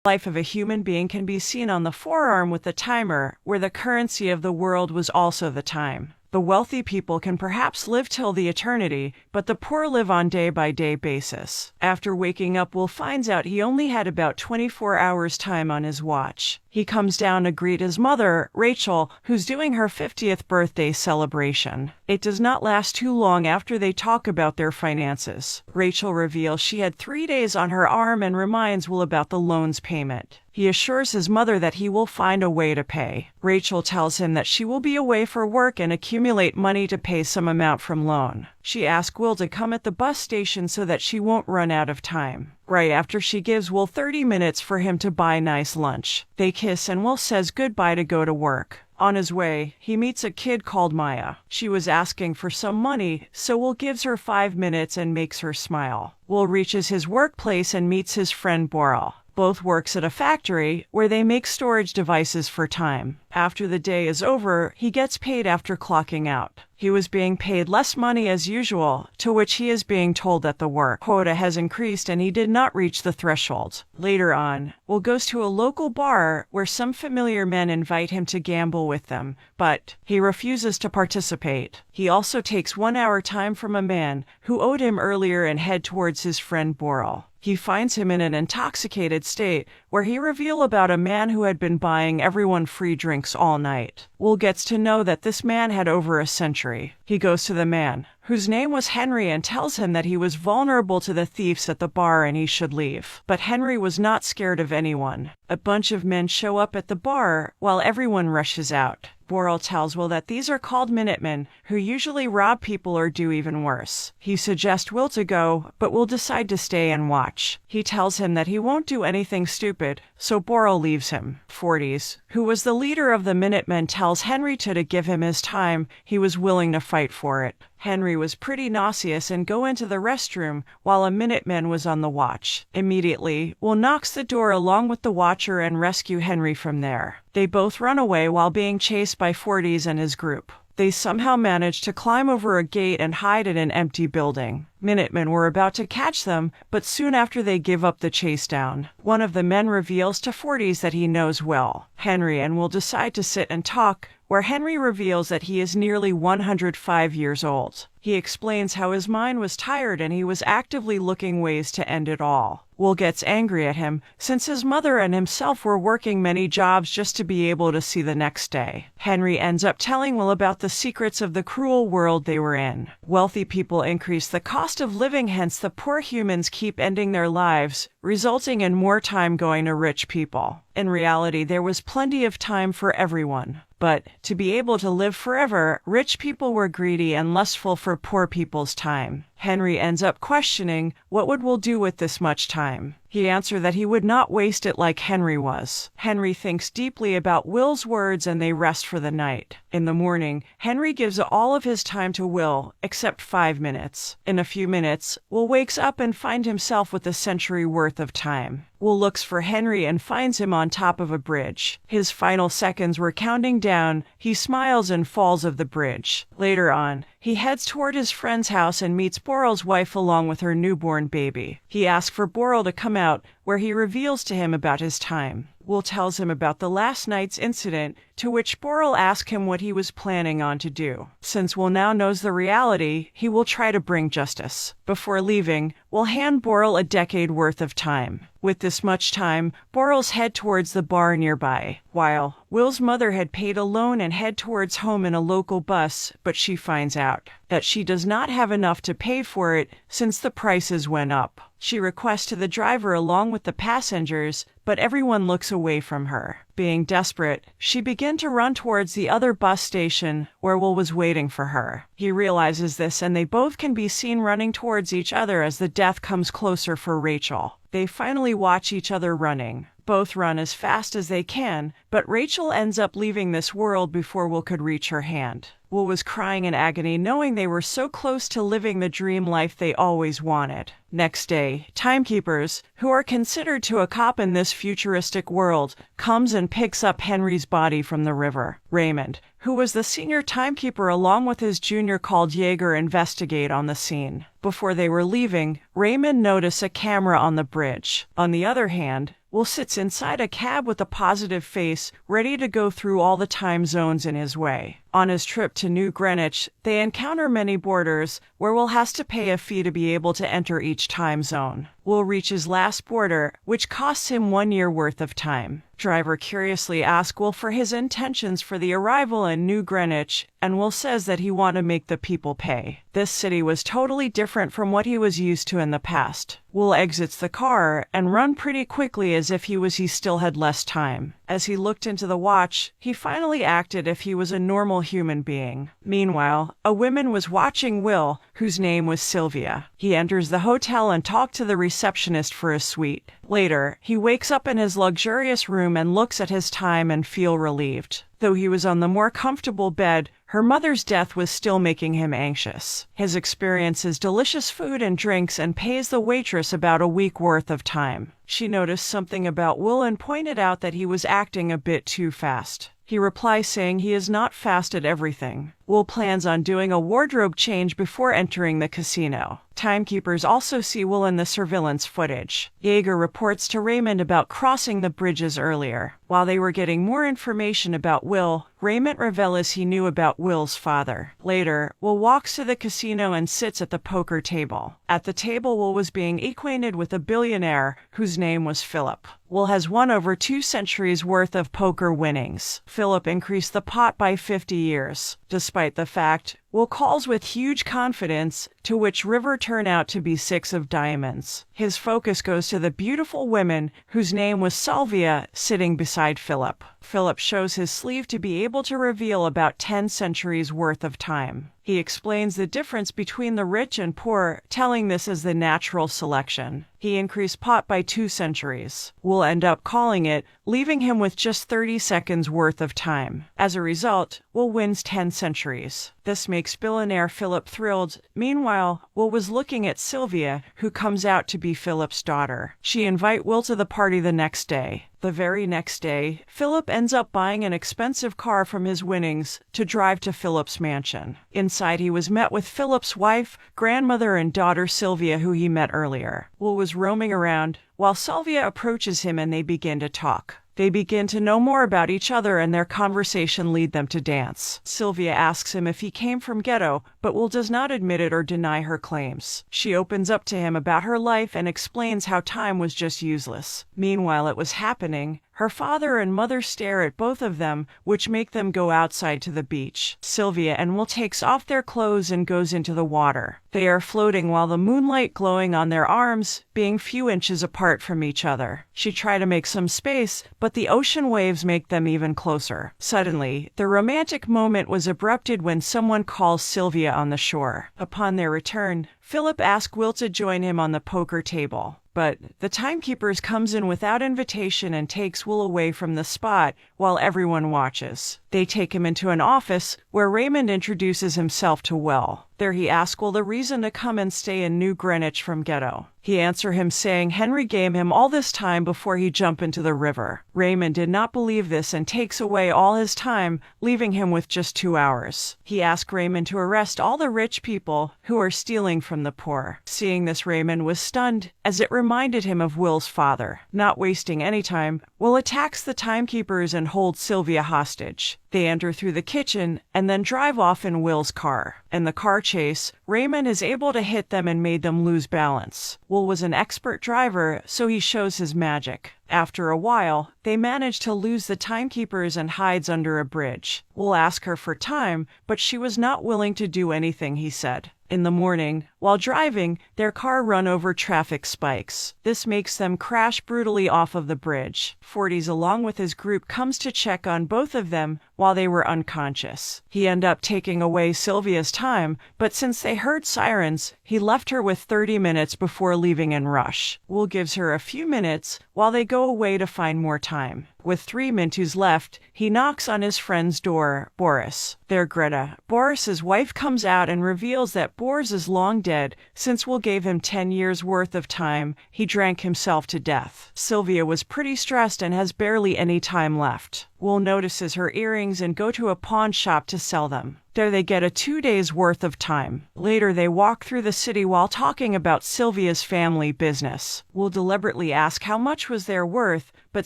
life of a human being can be seen on the forearm with the timer, where the currency of the world was also the time. The wealthy people can perhaps live till the eternity, but the poor live on day-by-day basis. After waking up, Will finds out he only had about 24 hours time on his watch. He comes down to greet his mother, Rachel, who's doing her 50th birthday celebration. It does not last too long after they talk about their finances. Rachel reveals she had 3 days on her arm and reminds Will about the loan's payment. He assures his mother that he will find a way to pay. Rachel tells him that she will be away for work and accumulate money to pay some amount from loan. She asks Will to come at the bus station so that she won't run out of time. Right after she gives Will 30 minutes for him to buy nice lunch. They kiss and Will says goodbye to go to work. On his way, he meets a kid called Maya. She was asking for some money, so Will gives her 5 minutes and makes her smile. Will reaches his workplace and meets his friend Boral. Both works at a factory where they make storage devices for time. After the day is over, he gets paid after clocking out. He was being paid less money as usual, to which he is being told that the work quota has increased and he did not reach the threshold. Later on, Will goes to a local bar where some familiar men invite him to gamble with them, but he refuses to participate. He also takes 1 hour time from a man who owed him earlier and head towards his friend Boral. He finds him in an intoxicated state where he reveals about a man who had been buying everyone free drinks all night. Will gets to know that this man had over a century. He goes to the man, whose name was Henry, and tells him that he was vulnerable to the thieves at the bar and he should leave. But Henry was not scared of anyone. A bunch of men show up at the bar while everyone rushes out. Boral tells Will that these are called Minutemen, who usually rob people or do even worse. He suggests Will to go, but Will decide to stay and watch. He tells him that he won't do anything stupid, so Boral leaves him. Forties, who was the leader of the Minutemen, tells Henry to give him his time. He was willing to fight for it. Henry was pretty nauseous and go into the restroom while a Minuteman was on the watch. Immediately, Will knocks the door along with the watcher and rescue Henry from there. They both run away while being chased by Forties and his group. They somehow manage to climb over a gate and hide in an empty building. Minutemen were about to catch them, but soon after they give up the chase down. One of the men reveals to Forties that he knows Will. Henry and Will decide to sit and talk, where Henry reveals that he is nearly 105 years old. He explains how his mind was tired and he was actively looking ways to end it all. Will gets angry at him, since his mother and himself were working many jobs just to be able to see the next day. Henry ends up telling Will about the secrets of the cruel world they were in. Wealthy people increase the cost of living, hence the poor humans keep ending their lives, resulting in more time going to rich people. In reality, there was plenty of time for everyone. But to be able to live forever, rich people were greedy and lustful for poor people's time. Henry ends up questioning what would Will do with this much time. He answered that he would not waste it like Henry was. Henry thinks deeply about Will's words and they rest for the night. In the morning, Henry gives all of his time to Will, except 5 minutes. In a few minutes, Will wakes up and finds himself with a century worth of time. Will looks for Henry and finds him on top of a bridge. His final seconds were counting down. He smiles and falls off the bridge. Later on, he heads toward his friend's house and meets Boral's wife along with her newborn baby. He asks for Boral to come out, where he reveals to him about his time. Will tells him about the last night's incident, to which Boral asks him what he was planning on to do. Since Will now knows the reality, he will try to bring justice. Before leaving, Will hand Boral a decade worth of time. With this much time, Boral's head towards the bar nearby, while Will's mother had paid a loan and head towards home in a local bus, but she finds out that she does not have enough to pay for it since the prices went up. She requests to the driver along with the passengers, but everyone looks away from her. Being desperate, she begins to run towards the other bus station where Will was waiting for her. He realizes this and they both can be seen running towards each other as the death comes closer for Rachel. They finally watch each other running. Both run as fast as they can, but Rachel ends up leaving this world before Will could reach her hand. Will was crying in agony knowing they were so close to living the dream life they always wanted. Next day, timekeepers, who are considered to a cop in this futuristic world, comes and picks up Henry's body from the river. Raymond, who was the senior timekeeper, along with his junior called Jaeger, investigate on the scene. Before they were leaving, Raymond noticed a camera on the bridge. On the other hand, Will sits inside a cab with a positive face, ready to go through all the time zones in his way. On his trip to New Greenwich, they encounter many borders, where Will has to pay a fee to be able to enter each time zone. Will reaches last border, which costs him 1 year worth of time. Driver curiously asks Will for his intentions for the arrival in New Greenwich, and Will says that he wants to make the people pay. This city was totally different from what he was used to in the past. Will exits the car and run pretty quickly as if he still had less time. As he looked into the watch, he finally acted if he was a normal human being. Meanwhile, a woman was watching Will, whose name was Sylvia. He enters the hotel and talks to the receptionist for a suite. Later, he wakes up in his luxurious room and looks at his time and feels relieved. Though he was on the more comfortable bed, her mother's death was still making him anxious. His experiences delicious food and drinks and pays the waitress about a week worth of time. She noticed something about Will and pointed out that he was acting a bit too fast. He replies saying he is not fast at everything. Will plans on doing a wardrobe change before entering the casino. Timekeepers also see Will in the surveillance footage. Jaeger reports to Raymond about crossing the bridges earlier. While they were getting more information about Will, Raymond reveals he knew about Will's father. Later, Will walks to the casino and sits at the poker table. At the table, Will was being acquainted with a billionaire whose name was Philip. Will has won over 2 centuries worth of poker winnings. Philip increased the pot by 50 years. Despite the fact, Will calls with huge confidence, to which river turn out to be 6 of diamonds. His focus goes to the beautiful woman, whose name was Sylvia, sitting beside Philip. Philip shows his sleeve to be able to reveal about 10 centuries worth of time. He explains the difference between the rich and poor, telling this as the natural selection. He increased pot by 2 centuries. Will end up calling it, leaving him with just 30 seconds worth of time. As a result, Will wins 10 centuries. This makes billionaire Philip thrilled. Meanwhile, Will was looking at Sylvia, who comes out to be Philip's daughter. She invites Will to the party the next day. The very next day, Philip ends up buying an expensive car from his winnings to drive to Philip's mansion. Inside, he was met with Philip's wife, grandmother, and daughter Sylvia, who he met earlier. Will was roaming around, while Sylvia approaches him and they begin to talk. They begin to know more about each other and their conversation lead them to dance. Sylvia asks him if he came from ghetto, but Will does not admit it or deny her claims. She opens up to him about her life and explains how time was just useless. Meanwhile, it was happening. Her father and mother stare at both of them, which make them go outside to the beach. Sylvia and Will takes off their clothes and goes into the water. They are floating while the moonlight glowing on their arms, being few inches apart from each other. She tries to make some space, but the ocean waves make them even closer. Suddenly, the romantic moment was abrupted when someone calls Sylvia on the shore. Upon their return, Philip asks Will to join him on the poker table. But the timekeepers comes in without invitation and takes Will away from the spot while everyone watches. They take him into an office where Raymond introduces himself to Will. There he asks Will the reason to come and stay in New Greenwich from ghetto. He answers him saying Henry gave him all this time before he jumped into the river. Raymond did not believe this and takes away all his time, leaving him with just 2 hours. He asks Raymond to arrest all the rich people who are stealing from the poor. Seeing this, Raymond was stunned, as it reminded him of Will's father. Not wasting any time, Will attacks the timekeepers and holds Sylvia hostage. They enter through the kitchen and then drive off in Will's car. In the car chase, Raymond is able to hit them and made them lose balance. Will was an expert driver, so he shows his magic. After a while, they manage to lose the timekeepers and hides under a bridge. Will ask her for time, but she was not willing to do anything, he said. In the morning, while driving, their car run over traffic spikes. This makes them crash brutally off of the bridge. Forties along with his group comes to check on both of them while they were unconscious. He ended up taking away Sylvia's time, but since they heard sirens, he left her with 30 minutes before leaving in rush. Will gives her a few minutes while they go away to find more time. With 3 minutes left, he knocks on his friend's door, Boris. There Greta, Boris's wife, comes out and reveals that Boris is long dead dead, since Will gave him 10 years worth of time. He drank himself to death. Sylvia was pretty stressed and has barely any time left. Will notices her earrings and go to a pawn shop to sell them. There they get a 2 days worth of time. Later they walk through the city while talking about Sylvia's family business. Will deliberately ask how much was their worth, but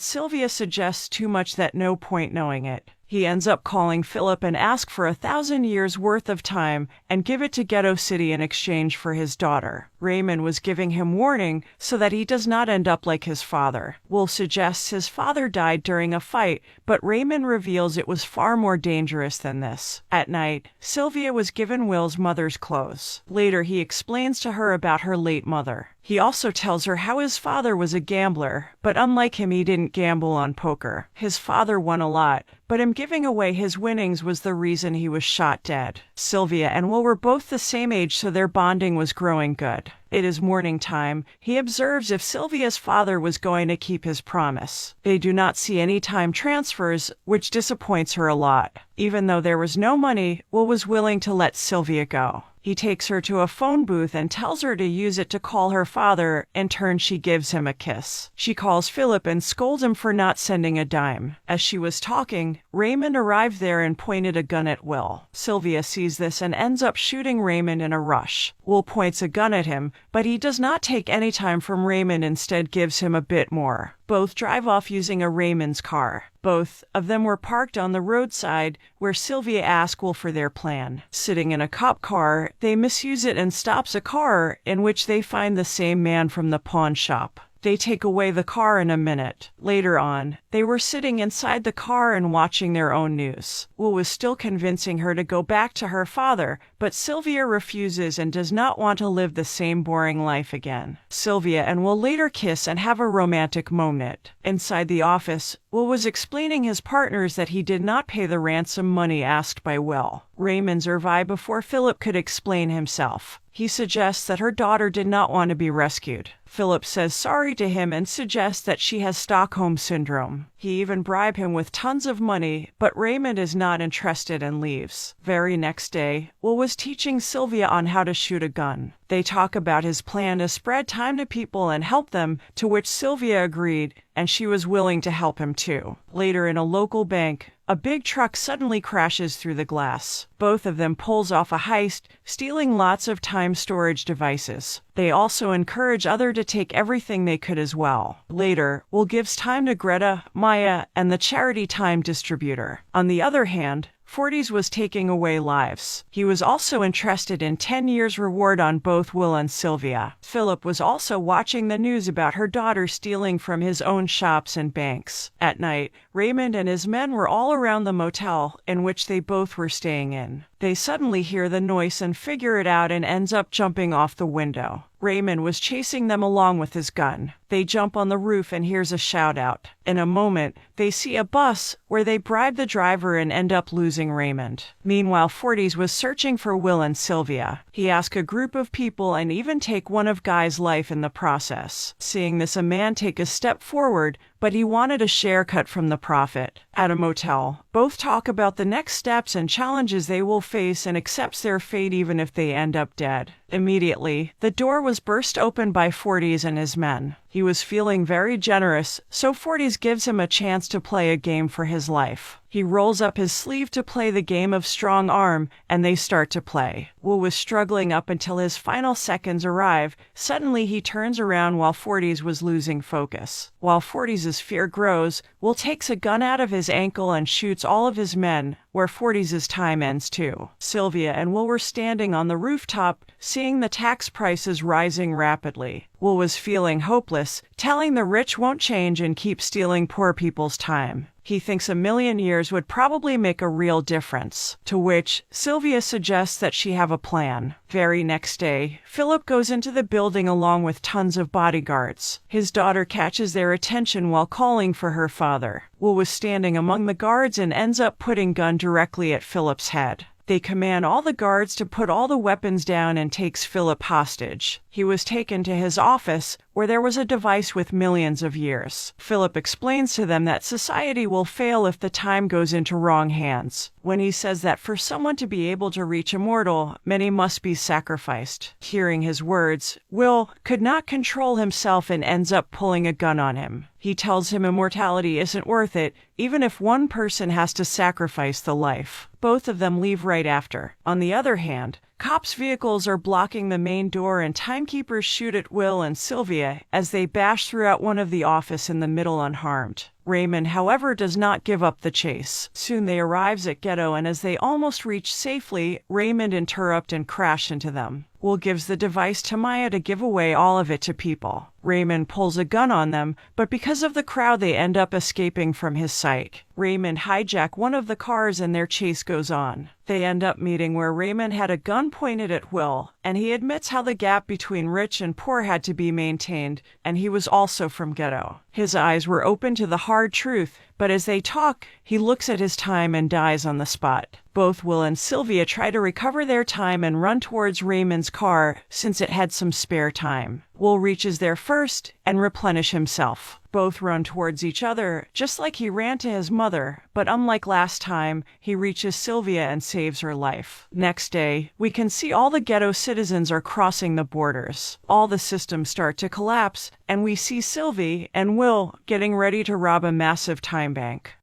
Sylvia suggests too much that no point knowing it. He ends up calling Philip and asks for 1,000 years worth of time and give it to Ghetto City in exchange for his daughter. Raymond was giving him warning so that he does not end up like his father. Will suggests his father died during a fight, but Raymond reveals it was far more dangerous than this. At night, Sylvia was given Will's mother's clothes. Later, he explains to her about her late mother. He also tells her how his father was a gambler, but unlike him, he didn't gamble on poker. His father won a lot, but him giving away his winnings was the reason he was shot dead. Sylvia and Will were both the same age, so their bonding was growing good. It is morning time. He observes if Sylvia's father was going to keep his promise. They do not see any time transfers, which disappoints her a lot. Even though there was no money, Will was willing to let Sylvia go. He takes her to a phone booth and tells her to use it to call her father. In turn, she gives him a kiss. She calls Philip and scolds him for not sending a dime. As she was talking, Raymond arrived there and pointed a gun at Will. Sylvia sees this and ends up shooting Raymond in a rush. Will points a gun at him, but he does not take any time from Raymond, instead gives him a bit more. Both drive off using a Raymond's car. Both of them were parked on the roadside, where Sylvia asks Will for their plan. Sitting in a cop car, they misuse it and stops a car, in which they find the same man from the pawn shop. They take away the car in a minute. Later on, they were sitting inside the car and watching their own news. Will was still convincing her to go back to her father, but Sylvia refuses and does not want to live the same boring life again. Sylvia and Will later kiss and have a romantic moment. Inside the office, Will was explaining his partners that he did not pay the ransom money asked by Will. Raymond survived before Philip could explain himself. He suggests that her daughter did not want to be rescued. Philip says sorry to him and suggests that she has Stockholm Syndrome. He even bribed him with tons of money, but Raymond is not interested and leaves. Very next day, Will was teaching Sylvia on how to shoot a gun. They talk about his plan to spread time to people and help them, to which Sylvia agreed, and she was willing to help him too. Later in a local bank, a big truck suddenly crashes through the glass. Both of them pulls off a heist, stealing lots of time storage devices. They also encourage others to take everything they could as well. Later, Will gives time to Greta, Maya, and the charity time distributor. On the other hand, Forties was taking away lives. He was also interested in 10 years reward on both Will and Sylvia. Philip was also watching the news about her daughter stealing from his own shops and banks. At night, Raymond and his men were all around the motel in which they both were staying in. They suddenly hear the noise and figure it out and ends up jumping off the window. Raymond was chasing them along with his gun. They jump on the roof and hears a shout out. In a moment, they see a bus where they bribe the driver and end up losing Raymond. Meanwhile, Forties was searching for Will and Sylvia. He asked a group of people and even take one of Guy's life in the process. Seeing this, a man take a step forward, but he wanted a share cut from the profit. At a motel, both talk about the next steps and challenges they will face and accepts their fate even if they end up dead. Immediately, the door was burst open by Forties and his men. He was feeling very generous, so Forties gives him a chance to play a game for his life. He rolls up his sleeve to play the game of strong arm, and they start to play. Will was struggling up until his final seconds arrive. Suddenly he turns around while Forties was losing focus. While Forties' fear grows, Will takes a gun out of his ankle and shoots all of his men, where Forties' time ends too. Sylvia and Will were standing on the rooftop, seeing the tax prices rising rapidly. Will was feeling hopeless, telling the rich won't change and keep stealing poor people's time. He thinks 1,000,000 years would probably make a real difference, to which Sylvia suggests that she have a plan. Very next day, Philip goes into the building along with tons of bodyguards. His daughter catches their attention while calling for her father. Will was standing among the guards and ends up putting gun directly at Philip's head. They command all the guards to put all the weapons down and takes Philip hostage. He was taken to his office, where there was a device with millions of years. Philip explains to them that society will fail if the time goes into wrong hands. When he says that for someone to be able to reach immortal, many must be sacrificed. Hearing his words, Will could not control himself and ends up pulling a gun on him. He tells him immortality isn't worth it, even if one person has to sacrifice the life. Both of them leave right after. On the other hand, cops' vehicles are blocking the main door and timekeepers shoot at Will and Sylvia as they bash throughout one of the office in the middle unharmed. Raymond, however, does not give up the chase. Soon they arrive at Ghetto, and as they almost reach safely, Raymond interrupts and crash into them. Will gives the device to Maya to give away all of it to people. Raymond pulls a gun on them, but because of the crowd they end up escaping from his sight. Raymond hijacks one of the cars and their chase goes on. They end up meeting where Raymond had a gun pointed at Will, and he admits how the gap between rich and poor had to be maintained, and he was also from Ghetto. His eyes were open to the hard truth, but as they talk, he looks at his time and dies on the spot. Both Will and Sylvia try to recover their time and run towards Raymond's car since it had some spare time. Will reaches there first and replenish himself. Both run towards each other, just like he ran to his mother, but unlike last time, he reaches Sylvia and saves her life. Next day, we can see all the Ghetto citizens are crossing the borders. All the systems start to collapse, and we see Sylvie and Will getting ready to rob a massive time bank.